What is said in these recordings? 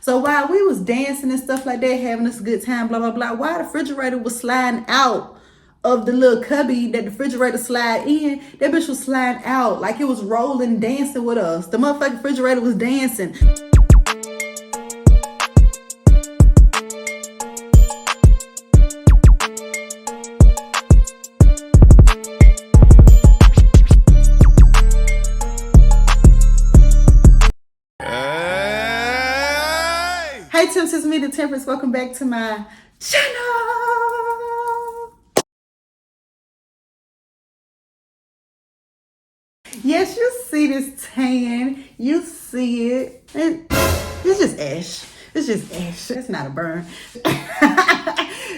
So while we was dancing and stuff like that, having us a good time, blah, blah, blah, while the refrigerator was sliding out of the little cubby that the refrigerator slide in, that bitch was sliding out like it was rolling, dancing with us. The motherfucking refrigerator was dancing. Hey Tim, it's me, the Temperance. Welcome back to my channel. Yes, you see this tan. You see it. And it's just ash. It's just ash. It's not a burn.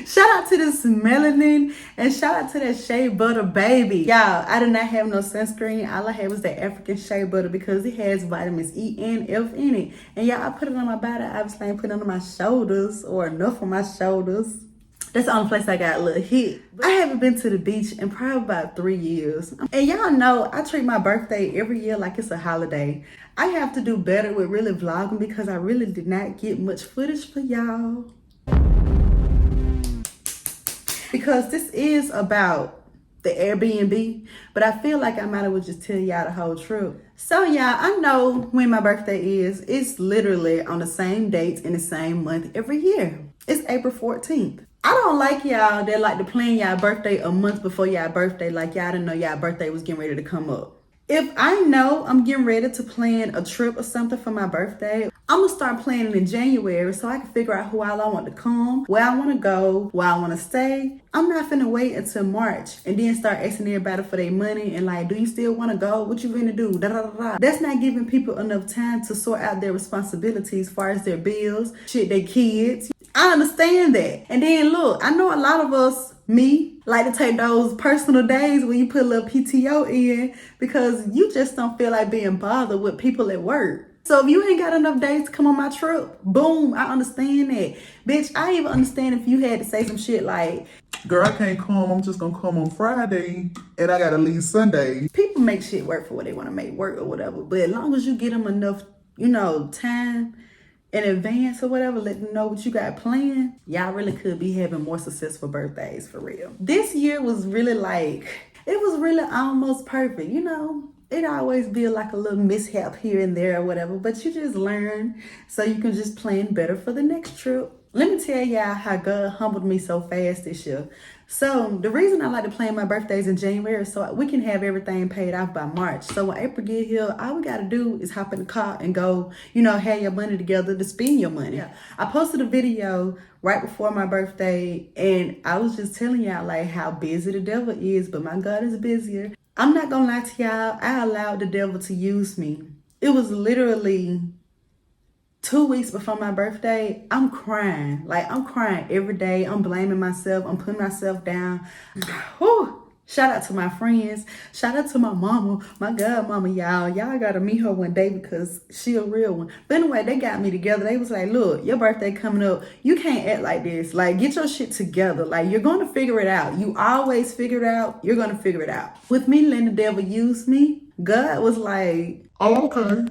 Shout out to this melanin and shout out to that shea butter baby. Y'all, I did not have no sunscreen. All I had was that African shea butter because it has vitamins E and F in it. And y'all, I put it on my body. Obviously, I ain't put it on my shoulders or enough on my shoulders. That's the only place I got a little hit. I haven't been to the beach in probably about 3 years. And y'all know I treat my birthday every year like it's a holiday. I have to do better with really vlogging because I really did not get much footage for y'all. Because this is about the Airbnb, but I feel like I might as well just tell y'all the whole truth. So y'all, I know when my birthday is. It's literally on the same date in the same month every year. It's April 14th. I don't like y'all that like to plan y'all birthday a month before y'all birthday, like y'all didn't know y'all birthday was getting ready to come up. If I know I'm getting ready to plan a trip or something for my birthday, I'm gonna start planning in January so I can figure out who all I want to come, where I want to go, where I want to stay. I'm not finna wait until March and then start asking everybody for their money and like, do you still want to go? What you gonna do? Da, da, da, da. That's not giving people enough time to sort out their responsibilities as far as their bills, shit, their kids. I understand that. And then look, I know a lot of us, me, like to take those personal days when you put a little PTO in because you just don't feel like being bothered with people at work. So if you ain't got enough days to come on my trip, boom, I understand that. Bitch, I even understand if you had to say some shit like, girl, I can't come. I'm just gonna come on Friday and I gotta leave Sunday. People make shit work for what they want to make work or whatever. But as long as you get them enough, time in advance or whatever, let them know what you got planned, y'all really could be having more successful birthdays for real. This year was really it was really almost perfect, It always be like a little mishap here and there or whatever, but you just learn so you can just plan better for the next trip. Let me tell y'all how God humbled me so fast this year. So the reason I like to plan my birthdays in January is so we can have everything paid off by March. So when April get here, all we got to do is hop in the car and go, have your money together to spend your money. Yeah. I posted a video right before my birthday and I was just telling y'all like how busy the devil is, but my God is busier. I'm not gonna lie to y'all, I allowed the devil to use me. It was literally 2 weeks before my birthday, I'm crying. Like, I'm crying every day. I'm blaming myself. I'm putting myself down. Whew. Shout out to my friends. Shout out to my mama. My God, mama, y'all. Y'all got to meet her one day because she a real one. But anyway, they got me together. They was like, look, your birthday coming up. You can't act like this. Like, get your shit together. Like, you're going to figure it out. You always figure it out. You're going to figure it out. With me letting the devil use me, God was like, oh, okay.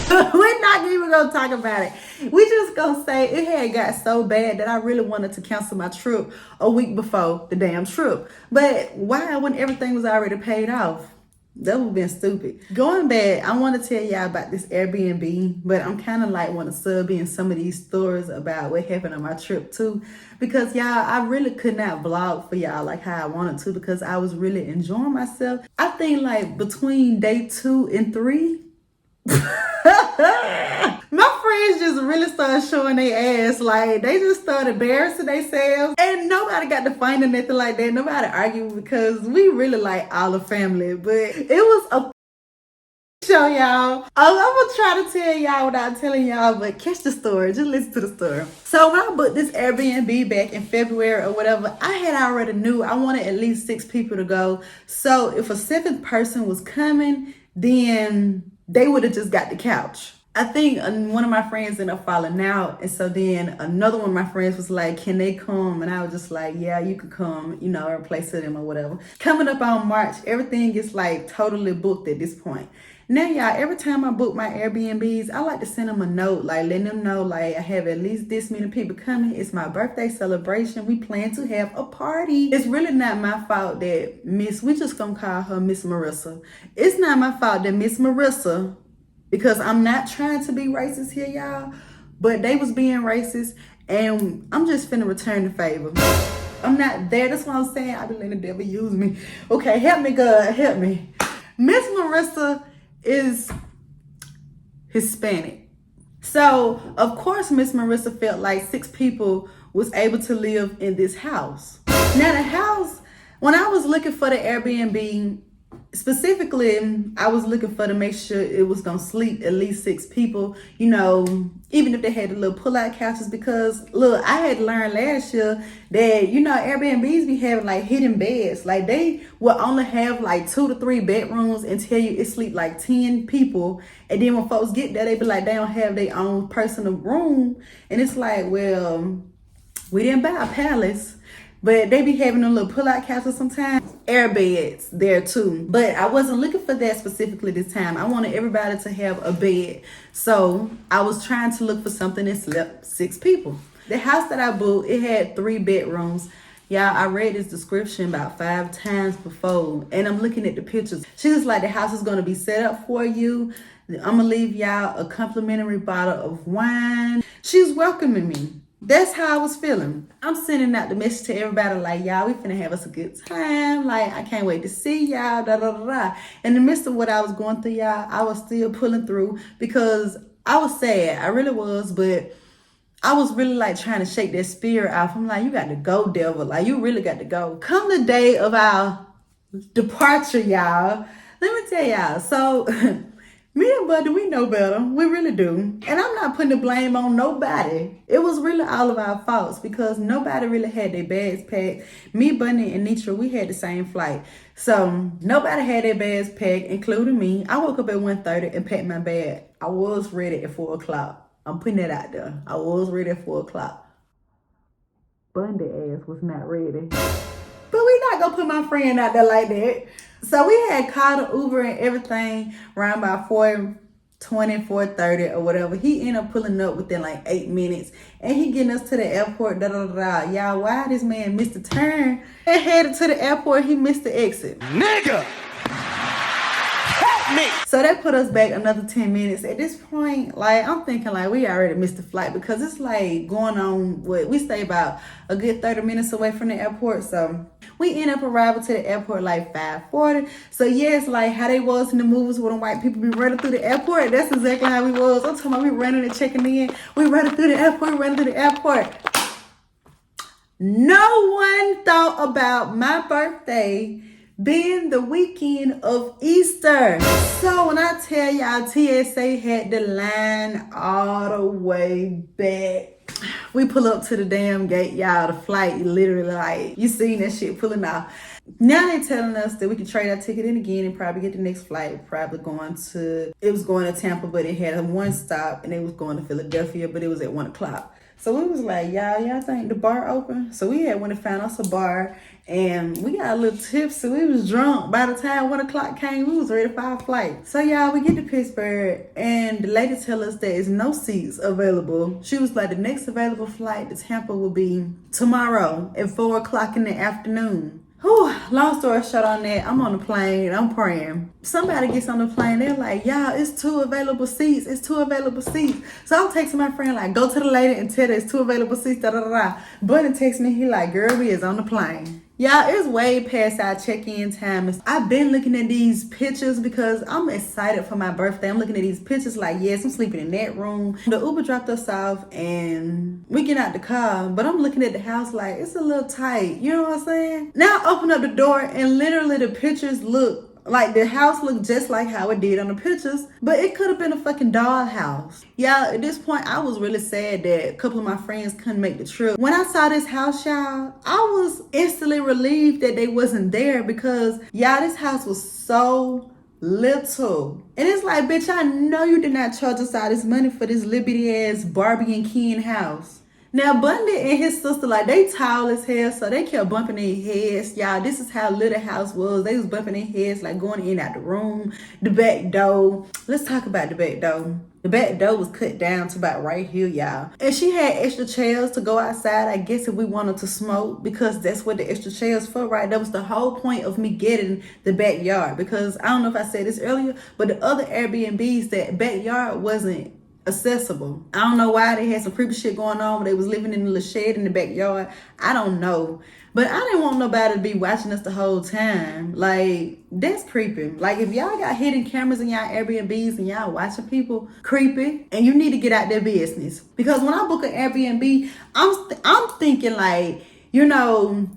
We're not even gonna talk about it. We just gonna say it had got so bad that I really wanted to cancel my trip a week before the damn trip. But why when everything was already paid off? That would have been stupid. Going back, I want to tell y'all about this Airbnb, but I'm kind of like want to sub in some of these stories about what happened on my trip too. Because y'all, I really could not vlog for y'all like how I wanted to because I was really enjoying myself. I think like between day 2 and 3, my friends just really started showing their ass. Like, they just started embarrassing themselves. And nobody got to fight or nothing like that. Nobody argued because we really like all the family. But it was a show, y'all. I'm gonna try to tell y'all without telling y'all, but catch the story. Just listen to the story. So when I booked this Airbnb back in February or whatever, I had already knew I wanted at least 6 people to go. So if a 7th person was coming, then they would have just got the couch. I think one of my friends ended up falling out. And so then another one of my friends was like, can they come? And I was just like, yeah, you could come, replace them or whatever. Coming up on March, everything is like totally booked at this point. Now, y'all, every time I book my Airbnbs, I like to send them a note, like letting them know, like, I have at least this many people coming. It's my birthday celebration. We plan to have a party. It's really not my fault that we just gonna call her Miss Marissa. It's not my fault that Miss Marissa, because I'm not trying to be racist here, y'all, but they was being racist, and I'm just finna return the favor. I'm not there. That's what I'm saying. I be letting the devil use me. Okay, help me, God, help me. Miss Marissa is Hispanic. So, of course, Miss Marissa felt like 6 people was able to live in this house. Now, the house, when I was looking for the Airbnb, specifically, I was looking for to make sure it was going to sleep at least 6 people, you know, even if they had the little pull-out couches, because, look, I had learned last year that, you know, Airbnbs be having, like, hidden beds. Like, they will only have, like, 2 to 3 bedrooms and tell you it sleep, like, 10 people. And then when folks get there, they be like, they don't have their own personal room. And it's like, well, we didn't buy a palace. But they be having a little pull-out couches sometimes. Air beds there too. But I wasn't looking for that specifically this time. I wanted everybody to have a bed. So I was trying to look for something that slept 6 people. The house that I booked, it had 3 bedrooms. Y'all, I read this description about 5 times before. And I'm looking at the pictures. She was like, the house is going to be set up for you. I'm going to leave y'all a complimentary bottle of wine. She's welcoming me. That's how I was feeling. I'm sending out the message to everybody like, y'all, we finna have us a good time. Like, I can't wait to see y'all, da da da da. In the midst of what I was going through, y'all, I was still pulling through because I was sad. I really was, but I was really like trying to shake that spirit off. I'm like, you got to go, devil. Like, you really got to go. Come the day of our departure, y'all. Let me tell y'all. So, me and Buddy, we know better. We really do. And I'm not putting the blame on nobody. It was really all of our faults because nobody really had their bags packed. Me, Bunny, and Nitra, we had the same flight. So nobody had their bags packed, including me. I woke up at 1:30 and packed my bag. I was ready at 4 o'clock. I'm putting that out there. I was ready at 4 o'clock. Bundy ass was not ready. But we not gonna put my friend out there like that. So we had called an Uber and everything around by 4:20, 4:30 or whatever. He ended up pulling up within like 8 minutes. And he getting us to the airport, da da da da. Y'all, why this man missed the turn and headed to the airport, he missed the exit. Nigga! Help me! So that put us back another 10 minutes. At this point, like, I'm thinking like we already missed the flight because it's like going on, we stay about a good 30 minutes away from the airport. So we end up arriving to the airport like 5:40. So yes, like how they was in the movies where the white people be running through the airport. That's exactly how we was. I'm talking about we running and checking in. We running through the airport, running through the airport. No one thought about my birthday being the weekend of Easter. So when I tell y'all TSA had the line all the way back. We pull up to the damn gate, y'all. The flight literally like, you seen that shit pulling off. Now they telling us that we can trade our ticket in again and probably get the next flight. Probably it was going to Tampa, but it had a 1 stop and it was going to Philadelphia, but it was at 1 o'clock. So we was like, y'all think the bar open? So we had went and found us a bar and we got a little tipsy. We was drunk. By the time 1 o'clock came, we was ready for our flight. So y'all, we get to Pittsburgh and the lady tell us there is no seats available. She was like, the next available flight to Tampa will be tomorrow at 4 o'clock in the afternoon. Whew, long story short on that, I'm on the plane, I'm praying. Somebody gets on the plane, they're like, y'all, it's 2 available seats, it's 2 available seats. So I'm texting my friend, like, go to the lady and tell her it's 2 available seats, da da da da. Bunny texts me, he like, girl, we is on the plane. Y'all, it's way past our check-in time. I've been looking at these pictures because I'm excited for my birthday. I'm looking at these pictures like, yes, I'm sleeping in that room. The Uber dropped us off and we get out the car, but I'm looking at the house like, it's a little tight. You know what I'm saying? Now I open up the door and literally the pictures look like the house looked just like how it did on the pictures, but it could have been a fucking doll house. Y'all, at this point, I was really sad that a couple of my friends couldn't make the trip. When I saw this house, y'all, I was instantly relieved that they wasn't there because, y'all, this house was so little. And it's like, bitch, I know you did not charge us all this money for this liberty ass Barbie and Ken house. Now, Bundy and his sister, like, they tall as hell, so they kept bumping their heads. Y'all, this is how little the house was. They was bumping their heads, like, going in and out the room, the back door. Let's talk about the back door. The back door was cut down to about right here, y'all. And she had extra chairs to go outside, I guess, if we wanted to smoke, because that's what the extra chairs for, right? That was the whole point of me getting the backyard, because I don't know if I said this earlier, but the other Airbnbs, that backyard wasn't accessible. I don't know why. They had some creepy shit going on where they was living in a little shed in the backyard. I don't know. But I didn't want nobody to be watching us the whole time. Like, that's creepy. Like, if y'all got hidden cameras in y'all Airbnbs and y'all watching people, creepy, and you need to get out their business. Because when I book an Airbnb, I'm thinking like, you know,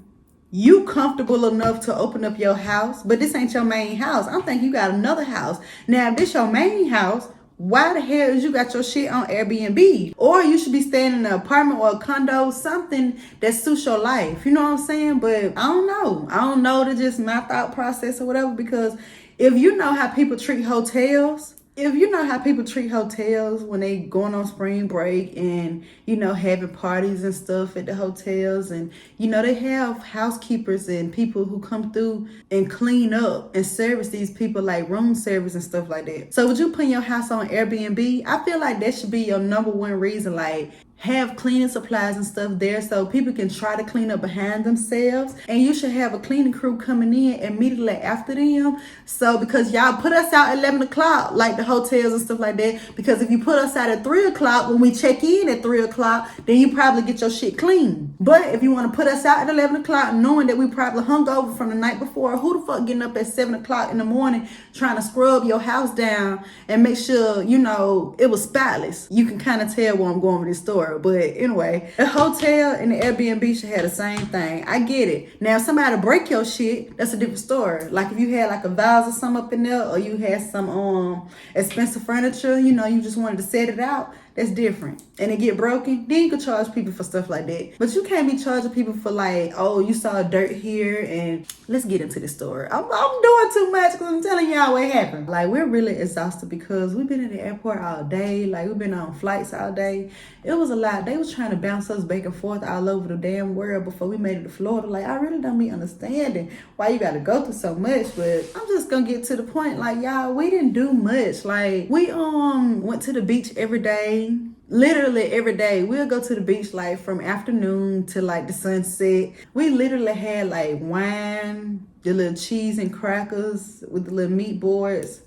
you comfortable enough to open up your house, but this ain't your main house. I'm thinking you got another house. Now, if this your main house, why the hell is you got your shit on Airbnb? Or you should be staying in an apartment or a condo, something that suits your life. You know what I'm saying? But I don't know. I don't know. That's just my thought process or whatever. Because if you know how people treat hotels, when they going on spring break and, you know, having parties and stuff at the hotels, and, you know, they have housekeepers and people who come through and clean up and service these people, like room service and stuff like that. So would you put your house on Airbnb? I feel like that should be your number one reason. Like, have cleaning supplies and stuff there so people can try to clean up behind themselves, and you should have a cleaning crew coming in immediately after them. So because y'all put us out at 11 o'clock like the hotels and stuff like that, because if you put us out at 3 o'clock when we check in at 3 o'clock, then you probably get your shit clean. But if you want to put us out at 11 o'clock knowing that we probably hung over from the night before, who the fuck getting up at 7 o'clock in the morning trying to scrub your house down and make sure, you know, it was spotless? You can kind of tell where I'm going with this story. But anyway, the hotel and the Airbnb should have the same thing. I get it. Now, if somebody break your shit, that's a different story. Like if you had like a vase or something up in there, or you had some expensive furniture, you know, you just wanted to set it out, that's different. And it get broken, then you could charge people for stuff like that. But you can't be charging people for like, oh, you saw dirt here. And let's get into the story. I'm doing too much because I'm telling y'all what happened. Like, we're really exhausted because we've been in the airport all day. Like, we've been on flights all day. It was a lot. They was trying to bounce us back and forth all over the damn world before we made it to Florida. Like, I really don't be understanding why you got to go through so much. But I'm just gonna get to the point. Like, y'all, we didn't do much. Like, we went to the beach every day. Literally every day. We'll go to the beach like from afternoon to like the sunset. We literally had like wine, the little cheese and crackers with the little meat boards.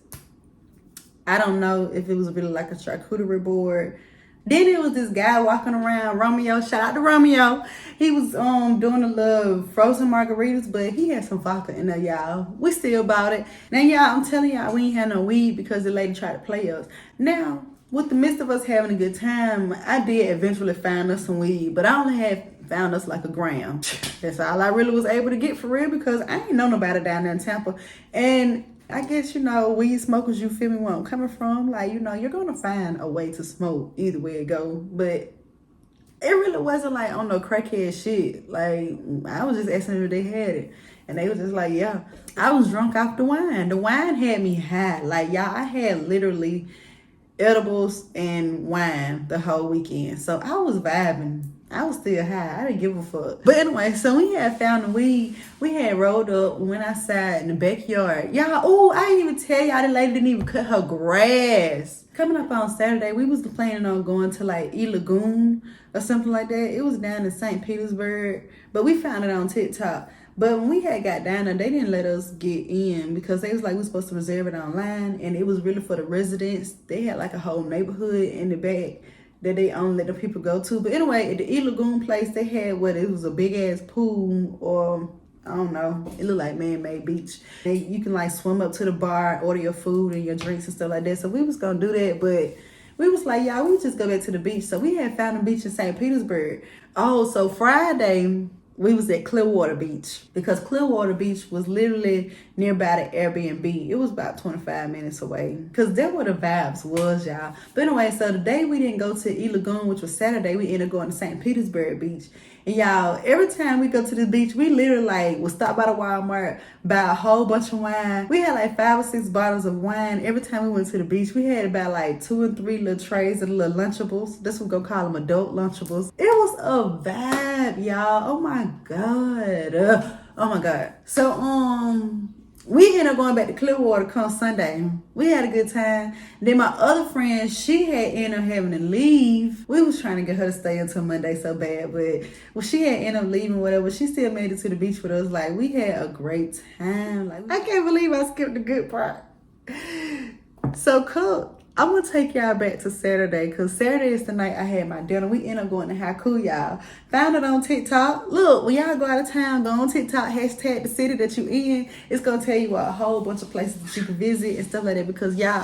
I don't know if it was really like a charcuterie board. Then it was this guy walking around, Romeo. Shout out to Romeo. He was doing a little frozen margaritas, but he had some vodka in there, y'all. We still bought it. Now, y'all, I'm telling y'all, we ain't had no weed because the lady tried to play us. Now, with the midst of us having a good time, I did eventually find us some weed, but I only had found us like a gram. That's all I really was able to get for real, because I ain't know nobody down there in Tampa. And I guess, you know, weed smokers, you feel me, where I'm coming from. Like, you know, you're going to find a way to smoke either way it go. But it really wasn't like on no crackhead shit. Like, I was just asking them if they had it. And they was just like, yeah. I was drunk off the wine. The wine had me high. Like, y'all, I had literally edibles and wine the whole weekend. So I was vibing. I was still high. I didn't give a fuck. But anyway, so we had found the weed. We had rolled up, went outside in the backyard. Y'all, oh, I didn't even tell y'all the lady didn't even cut her grass. Coming up on Saturday, we was planning on going to like E Lagoon or something like that. It was down in St. Petersburg, but we found it on TikTok. But when we had got down there, they didn't let us get in because they was like, we supposed to reserve it online, and it was really for the residents. They had like a whole neighborhood in the back that they only let the people go to. But anyway, at the E Lagoon place, they had it was a big ass pool, or I don't know, it looked like man-made beach. You can like swim up to the bar, order your food and your drinks and stuff like that. So we was gonna do that, but we was like, y'all, we just go back to the beach. So we had found a beach in St. Petersburg. Oh, so Friday, we was at Clearwater Beach because Clearwater Beach was literally nearby the Airbnb. It was about 25 minutes away because that's where the vibes was, y'all. But anyway, so the day we didn't go to E Lagoon, which was Saturday, we ended up going to St. Petersburg Beach. And y'all, every time we go to the beach, we literally like would stop by the Walmart, buy a whole bunch of wine. We had like 5 or 6 bottles of wine. Every time we went to the beach, we had about like 2 or 3 little trays of little Lunchables. That's what we go call them, adult Lunchables. It was a vibe, y'all. Oh my God. Oh my God. So, we ended up going back to Clearwater come Sunday. We had a good time. Then my other friend, she had ended up having to leave. We was trying to get her to stay until Monday so bad, but when she had ended up leaving, whatever, she still made it to the beach with us. Like, we had a great time. Like, I can't believe I skipped the good part. So, cool. I'm gonna take y'all back to Saturday because Saturday is the night I had my dinner. We ended up going to Haiku, y'all. Found it on TikTok. Look, when y'all go out of town, go on TikTok, hashtag the city that you in. It's gonna tell you a whole bunch of places that you can visit and stuff like that. Because y'all,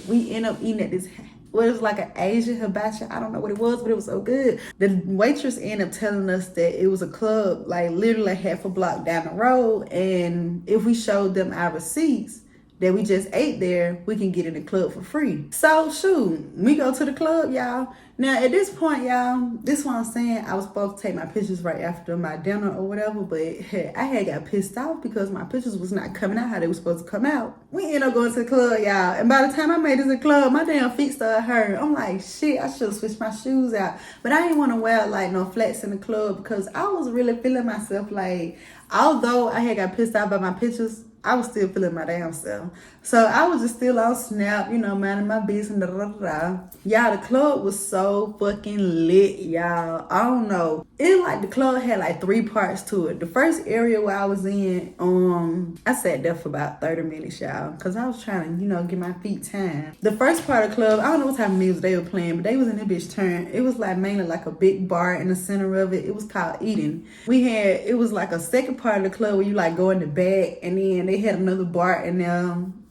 we ended up eating at this. Well, it was like an Asian hibachi. I don't know what it was, but it was so good. The waitress ended up telling us that it was a club, like literally half a block down the road, and if we showed them our receipts that we just ate there, we can get in the club for free. So shoot, we go to the club, y'all. Now at this point, y'all, this is what I'm saying. I was supposed to take my pictures right after my dinner or whatever, but I had got pissed off because my pictures was not coming out how they were supposed to come out. We ended up going to the club, y'all. And by the time I made it to the club, my damn feet started hurting. I'm like, shit, I should have switched my shoes out. But I didn't want to wear like no flats in the club because I was really feeling myself like, although I had got pissed off by my pictures, I was still feeling my damn self. So I was just still on Snap, minding my business. Y'all, the club was so fucking lit, y'all. I don't know. The club had like 3 parts to it. The first area where I was in, I sat there for about 30 minutes, y'all. Because I was trying to, get my feet time. The first part of the club, I don't know what type of music they were playing, but they was in that bitch turn. It was like mainly like a big bar in the center of it. It was called Eden. It was like a second part of the club where you like go in the back and then they had another bar and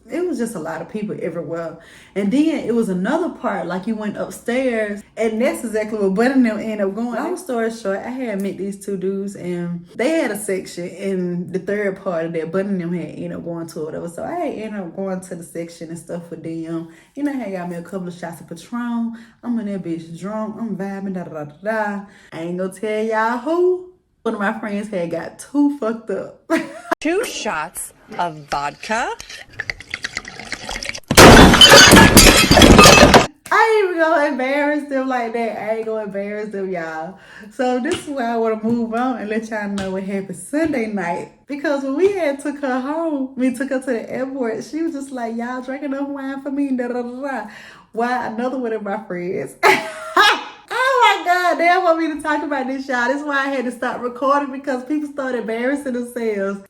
it was just a lot of people everywhere. And then it was another part, like you went upstairs, and that's exactly what Bud and them ended up going. Long story short, I had met these 2 dudes, and they had a section in the third part of that Bud and them had ended up going to or whatever. So I had ended up going to the section and stuff with them. I had got me a couple of shots of Patron. I'm in that bitch drunk. I'm vibing, da-da-da-da-da. I ain't gonna tell y'all who. One of my friends had got too fucked up. 2 shots of vodka. I ain't even gonna embarrass them like that. I ain't gonna embarrass them, y'all. So this is where I want to move on and let y'all know what happened Sunday night. Because when we took her home, we took her to the airport, she was just like, y'all drink enough wine for me, da-da-da-da. Why? Another one of my friends. Oh my God, they don't want me to talk about this, y'all. This is why I had to stop recording because people started embarrassing themselves.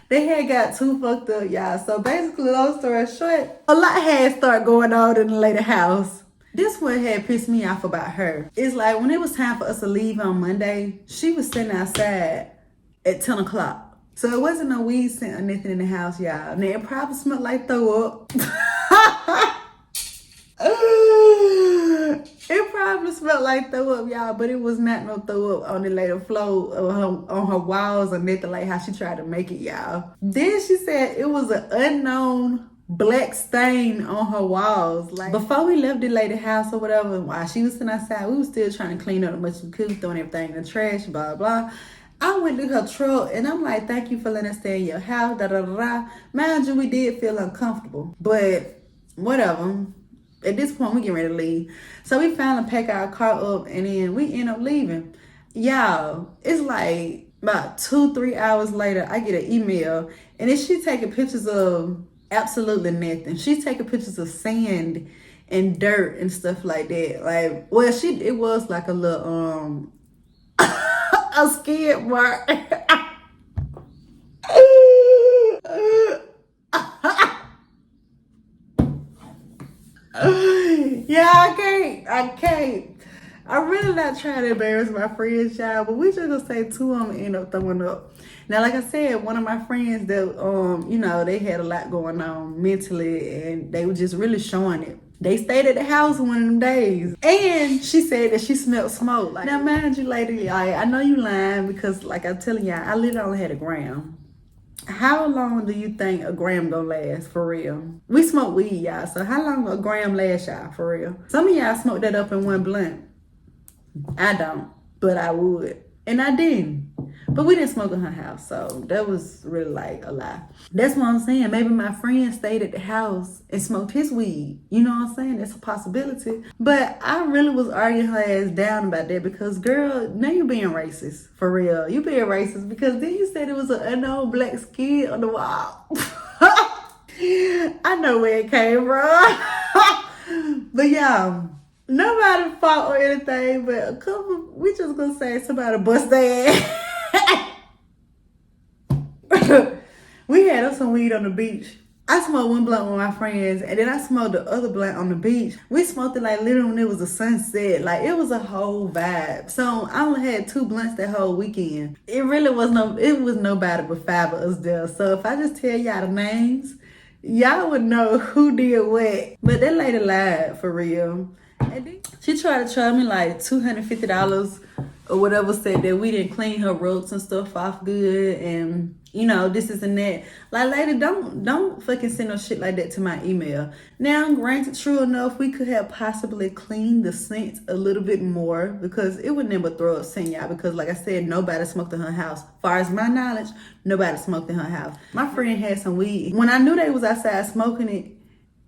They had got too fucked up, y'all. So basically, long story short, a lot had started going on in the lady house. This one had pissed me off about her. It's like when it was time for us to leave on Monday, she was sitting outside at 10 o'clock. So it wasn't no weed scent or nothing in the house, y'all. Now it probably smelled like throw up. It probably smelled like throw up, y'all, but it was not no throw up on the lady floor or on her walls or nothing like how she tried to make it, y'all. Then she said it was an unknown black stain on her walls. Like before we left the lady house or whatever, while she was sitting outside, we was still trying to clean up as much as we could, throwing everything in the trash, blah, blah. I went to her truck and I'm like, thank you for letting us stay in your house, da da da da. Mind you, we did feel uncomfortable, but whatever. At this point, we getting ready to leave. So we finally pack our car up and then we end up leaving. Y'all, it's like about 2-3 hours later, I get an email and then she taking pictures of absolutely nothing. She's taking pictures of sand and dirt and stuff like that. Like, well, it was like a little, a skid mark. Yeah, I can't. I'm really not trying to embarrass my friends, y'all, but we just gonna say 2 of them end up throwing up. Now, like I said, one of my friends that, they had a lot going on mentally and they were just really showing it. They stayed at the house one of them days. And she said that she smelled smoke. Like, now mind you, lady, I know you lying because like I'm telling y'all, I literally only had a gram. How long do you think a gram gonna last for real? We smoke weed, y'all. So how long a gram last, y'all, for real? Some of y'all smoke that up in one blunt. I don't, but I would. And I didn't. But we didn't smoke in her house, so that was really like a lie. That's what I'm saying. Maybe my friend stayed at the house and smoked his weed. You know what I'm saying? That's a possibility. But I really was arguing her ass down about that because, girl, now you being racist. For real. You being racist because then you said it was an unknown black skin on the wall. I know where it came from. But yeah. Nobody fought or anything, but a couple, we just gonna say somebody bust their ass. We had us some weed on the beach. I smoked one blunt with my friends, and then I smoked the other blunt on the beach. We smoked it like literally when it was a sunset. Like, it was a whole vibe. So I only had 2 blunts that whole weekend. It really was nobody but 5 of us there. So if I just tell y'all the names, y'all would know who did what. But that lady lied, for real. And then she tried to charge me like $250 or whatever, said that we didn't clean her ropes and stuff off good, and you know, this is and that. Like, lady, don't fucking send no shit like that to my email. Now, granted, true enough, we could have possibly cleaned the scent a little bit more because it would never throw up scent, y'all, because like I said, nobody smoked in her house. As far as my knowledge, nobody smoked in her house. My friend had some weed. When I knew they was outside smoking it,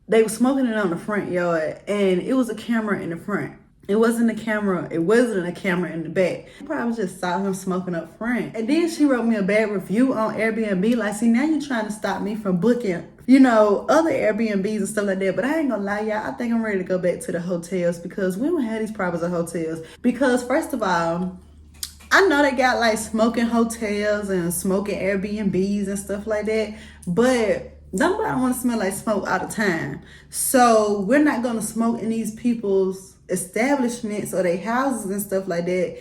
they were smoking it on the front yard, and it was a camera in the front. It wasn't a camera in the back. I probably just saw him smoking up front. And then she wrote me a bad review on Airbnb. Like, see, now you're trying to stop me from booking, you know, other Airbnbs and stuff like that. But I ain't gonna lie, y'all, I think I'm ready to go back to the hotels because we don't have these problems at hotels. Because first of all, I know they got like smoking hotels and smoking Airbnbs and stuff like that, but nobody want to smell like smoke all the time. So we're not going to smoke in these people's establishments or their houses and stuff like that,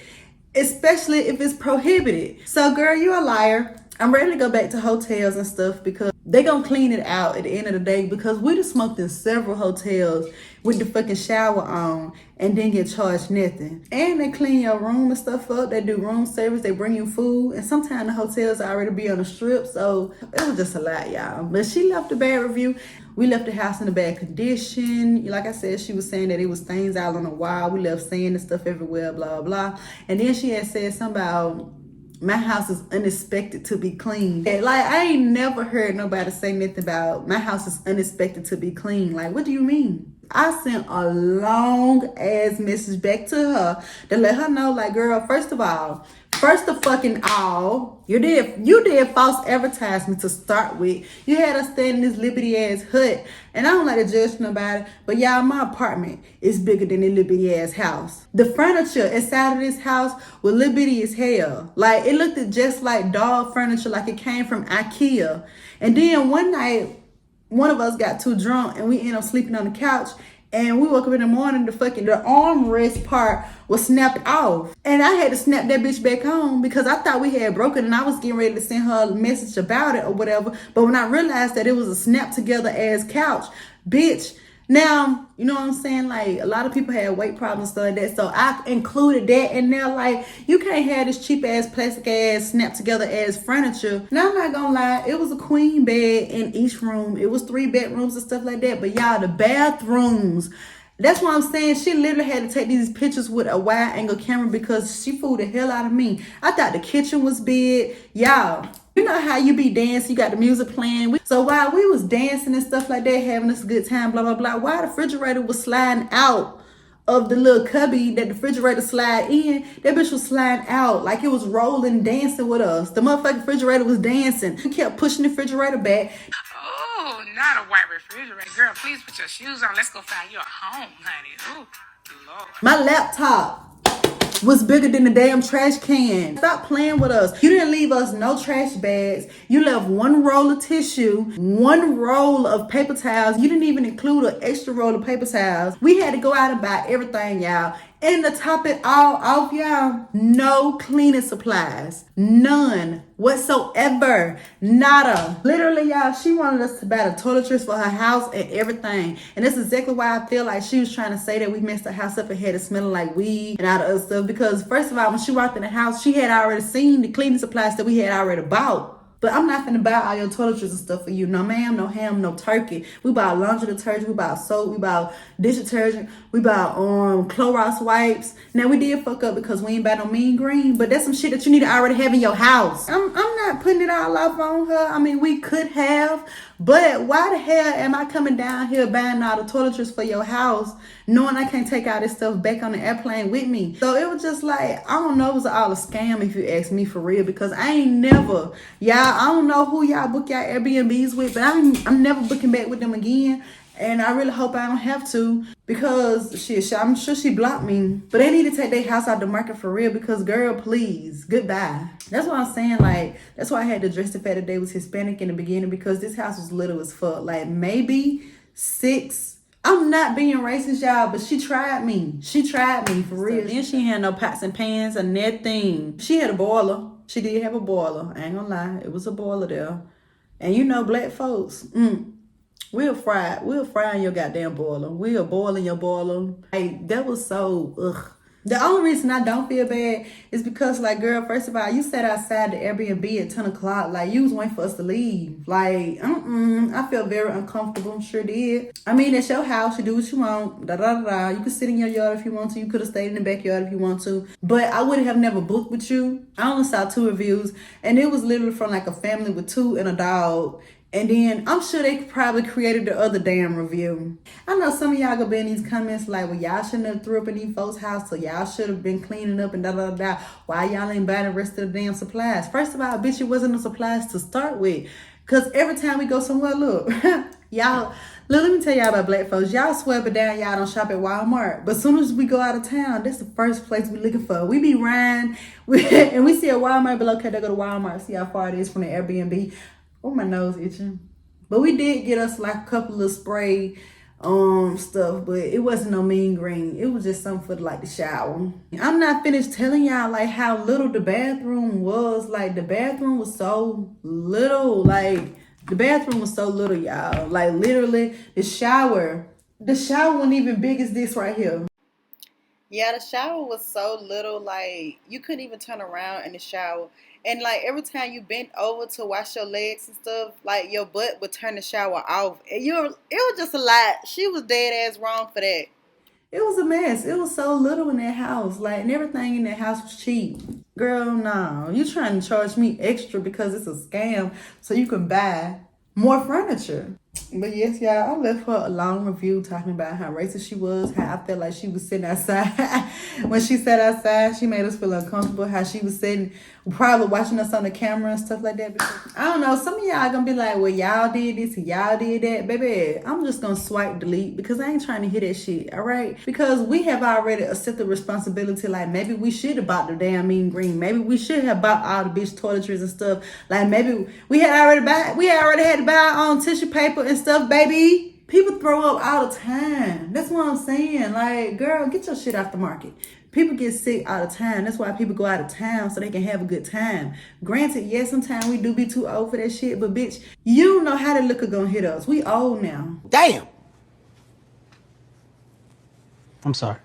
especially if it's prohibited. So, girl, you're a liar. I'm ready to go back to hotels and stuff because they gonna clean it out at the end of the day, because we done smoked in several hotels with the fucking shower on and didn't get charged nothing. And they clean your room and stuff up. They do room service. They bring you food. And sometimes the hotels already be on the strip. So it was just a lot, y'all. But she left a bad review. We left the house in a bad condition. Like I said, she was saying that it was stains out on the wall. We left sand and stuff everywhere, blah, blah. And then she had said something about my house is unexpected to be clean. Like, I ain't never heard nobody say nothing about my house is unexpected to be clean. Like, what do you mean? I sent a long ass message back to her to let her know, like, girl, first of fucking all, you did false advertisement to start with. You had us stay in this Liberty ass hut, and I don't like to judge nobody, but y'all, my apartment is bigger than the Liberty ass house. The furniture inside of this house was Liberty as hell. Like, it looked just like doll furniture, like it came from IKEA. And then one night, one of us got too drunk and we ended up sleeping on the couch, and we woke up in the morning, the armrest part was snapped off. And I had to snap that bitch back on because I thought we had broken, and I was getting ready to send her a message about it or whatever. But when I realized that it was a snap together ass couch, bitch. Now, you know what I'm saying? Like, a lot of people had weight problems, stuff like that. So I included that in there. Like, you can't have this cheap ass, plastic ass, snap together ass furniture. Now, I'm not gonna lie, it was a queen bed in each room. It was 3 bedrooms and stuff like that. But y'all, the bathrooms, that's what I'm saying. She literally had to take these pictures with a wide angle camera because she fooled the hell out of me. I thought the kitchen was big. Y'all, you know how you be dancing, you got the music playing. So while we was dancing and stuff like that, having us a good time, blah, blah, blah, while the refrigerator was sliding out of the little cubby that the refrigerator slide in, that bitch was sliding out like it was rolling, dancing with us. The motherfucking refrigerator was dancing. We kept pushing the refrigerator back. Oh, not a white refrigerator. Girl, please put your shoes on. Let's go find you a home, honey. Ooh, Lord. My laptop was bigger than the damn trash can. Stop playing with us. You didn't leave us no trash bags. You left 1 roll of tissue, 1 roll of paper towels. You didn't even include an extra roll of paper towels. We had to go out and buy everything, y'all. And to top it all off, y'all, no cleaning supplies. None whatsoever. Nada. Literally, y'all, she wanted us to buy the toiletries for her house and everything. And that's exactly why I feel like she was trying to say that we messed the house up and had it smelling like weed and all the other stuff. Because first of all, when she walked in the house, she had already seen the cleaning supplies that we had already bought. But I'm not finna buy all your toiletries and stuff for you. No ma'am, no ham, no turkey. We bought laundry detergent, we bought soap, we bought dish detergent, we bought Clorox wipes. Now we did fuck up because we ain't buy no mean green, but that's some shit that you need to already have in your house. I'm not putting it all off on her. I mean, we could have, but why the hell am I coming down here buying all the toiletries for your house, knowing I can't take all this stuff back on the airplane with me? So it was just like, I don't know, it was all a scam if you ask me for real, because I ain't never, y'all, I don't know who y'all book y'all Airbnbs with, but I'm never booking back with them again. And I really hope I don't have to, because I'm sure she blocked me. But they need to take their house out the market for real, because girl, please, goodbye. That's what I'm saying. Like, that's why I had to address the fact that they was Hispanic in the beginning, because this house was little as fuck. Like maybe 6. I'm not being racist, y'all, but she tried me. She tried me for real. Then she had no pots and pans or nothing. She had a boiler. She did have a boiler. I ain't gonna lie. It was a boiler there. And you know, black folks, we'll fry in your goddamn boiler. We'll boil in your boiler. Like, that was so, ugh. The only reason I don't feel bad is because, like, girl, first of all, you sat outside the Airbnb at 10 o'clock. Like, you was waiting for us to leave. Like, I felt very uncomfortable. Sure did. I mean, it's your house. You do what you want. Da-da-da-da. You can sit in your yard if you want to. You could have stayed in the backyard if you want to. But I would have never booked with you. I only saw 2 reviews. And it was literally from, like, a family with 2 and a dog. And then I'm sure they probably created the other damn review. I know some of y'all gonna be in these comments like, well, y'all shouldn't have threw up in these folks' house, so y'all should have been cleaning up and da-da-da-da. Why y'all ain't buying the rest of the damn supplies? First of all, bitch, it wasn't no supplies to start with. Because every time we go somewhere, look, y'all, look, let me tell y'all about black folks. Y'all swear up and down, y'all don't shop at Walmart. But as soon as we go out of town, that's the first place we looking for. We be riding, and we see a Walmart, but okay, they go to Walmart, see how far it is from the Airbnb. Oh, my nose itching. But we did get us like a couple of spray stuff, but it wasn't no mean green. It was just something for like the shower. I'm not finished telling y'all like how little the bathroom was. Like the bathroom was so little. Like the bathroom was so little, y'all. Like literally the shower wasn't even big as this right here. Yeah, the shower was so little, like you couldn't even turn around in the shower. And like every time you bent over to wash your legs and stuff, like your butt would turn the shower off. And it was just a lot. She was dead ass wrong for that. It was a mess. It was so little in that house. Like, and everything in that house was cheap. Girl, no. You trying to charge me extra because it's a scam so you can buy more furniture. But yes, y'all, I left her a long review talking about how racist she was, how I felt like she was sitting outside. When she sat outside, she made us feel uncomfortable, how she was sitting, probably watching us on the camera and stuff like that. Because, I don't know, some of y'all gonna be like, well, y'all did this and y'all did that. Baby, I'm just gonna swipe delete because I ain't trying to hear that shit, all right? Because we have already accepted responsibility. Like, maybe we should have bought the damn mean green. Maybe we should have bought all the bitch toiletries and stuff. Like, maybe we had already had to buy our own tissue paper and stuff, baby. People throw up all the time. That's what I'm saying. Like, girl, get your shit off the market. People get sick all the time. That's why people go out of town so they can have a good time. Granted, yes, sometimes we do be too old for that shit, but bitch, you don't know how that liquor gonna hit us. We old now. Damn. I'm sorry.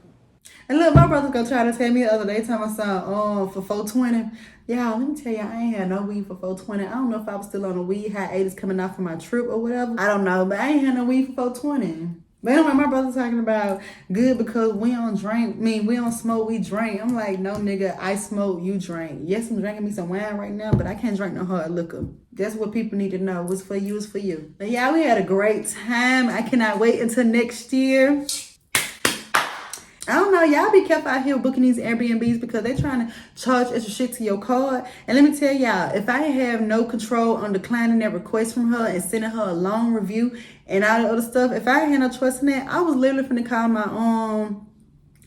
And look, my brother gonna try to tell me the other day, time I saw for 420. Y'all, let me tell you, I ain't had no weed for 420. I don't know if I was still on a weed hiatus coming off from my trip or whatever. I don't know, but I ain't had no weed for 420. But anyway, my brother talking about good because we don't drink. We don't smoke, we drink. I'm like, no nigga, I smoke, you drink. Yes, I'm drinking me some wine right now, but I can't drink no hard liquor. That's what people need to know. What's for you is for you. But yeah, we had a great time. I cannot wait until next year. I don't know, y'all be careful out here booking these Airbnbs because they trying to charge extra shit to your card. And let me tell y'all, if I have no control on declining that request from her and sending her a long review and all the other stuff, if I had no choice in that, I was literally finna call my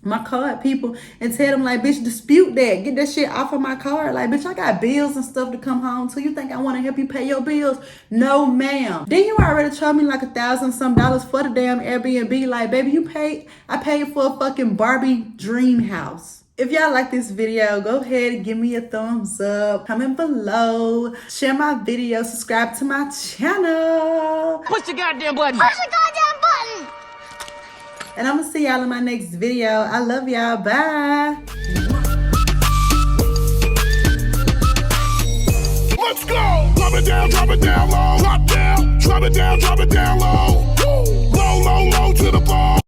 my card people and tell them like, bitch, dispute that. Get that shit off of my card. Like, bitch, I got bills and stuff to come home to. You think I want to help you pay your bills? No, ma'am. Then you already charged me like $1,000 some for the damn Airbnb. Like, baby, I paid for a fucking Barbie dream house. If y'all like this video, go ahead and give me a thumbs up. Comment below. Share my video. Subscribe to my channel. Push the goddamn button. And I'm going to see y'all in my next video. I love y'all. Bye. Let's go! Drop it down low. Drop down, drop it down low. Low, low, low to the ball.